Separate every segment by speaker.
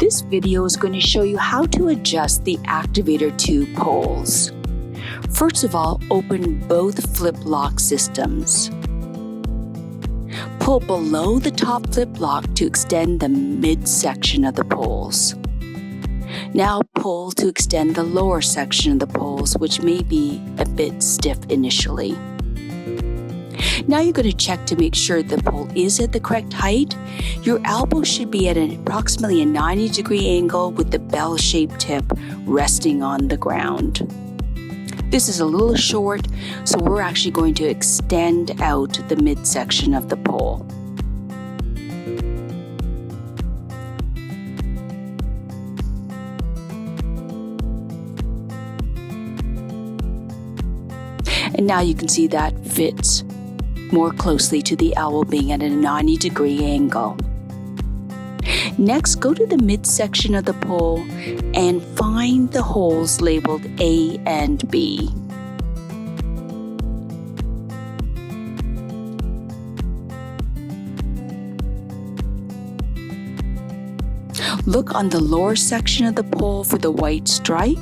Speaker 1: This video is going to show you how to adjust the Activator 2 poles. First of all, open both flip lock systems. Pull below the top flip lock to extend the midsection of the poles. Now pull to extend the lower section of the poles, which may be a bit stiff initially. Now you're going to check to make sure the pole is at the correct height. Your elbow should be at approximately a 90-degree angle with the bell-shaped tip resting on the ground. This is a little short, so we're actually going to extend out the midsection of the pole. And now you can see that fits more closely to the elbow being at a 90-degree angle. Next, go to the midsection of the pole and find the holes labeled A and B. Look on the lower section of the pole for the white stripe,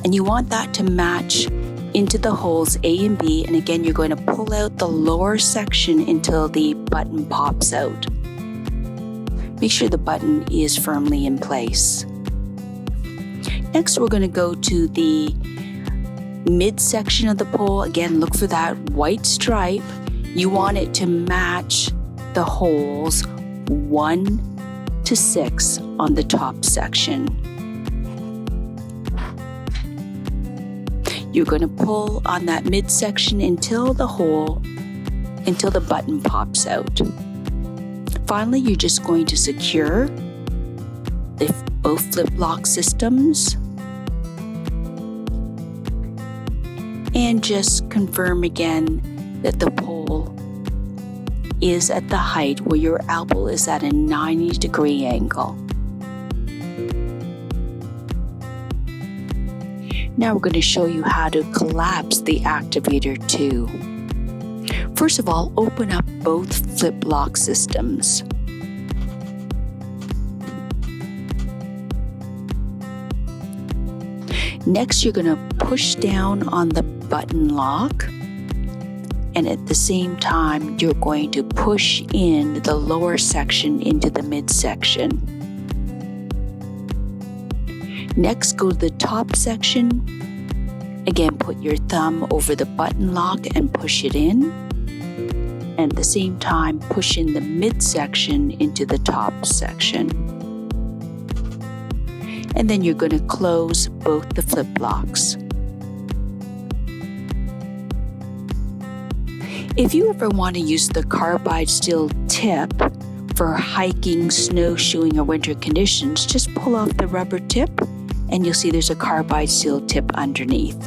Speaker 1: and you want that to match into the holes A and B, and again you're going to pull out the lower section until the button pops out. Make sure the button is firmly in place. Next we're going to go to the midsection of the pole. Again, look for that white stripe. You want it to match the holes 1 to 6 on the top section. You're going to pull on that midsection until the button pops out. Finally, you're just going to secure both flip lock systems and just confirm again that the pole is at the height where your elbow is at a 90-degree angle. Now we're going to show you how to collapse the Activator 2. First of all, open up both flip lock systems. Next, you're going to push down on the button lock, and at the same time, you're going to push in the lower section into the midsection. Next, go to the top section. Again, put your thumb over the button lock and push it in. And at the same time, push in the midsection into the top section. And then you're going to close both the flip locks. If you ever want to use the Carbide steel tip for hiking, snowshoeing, or winter conditions, just pull off the rubber tip and you'll see there's a Carbide steel tip underneath.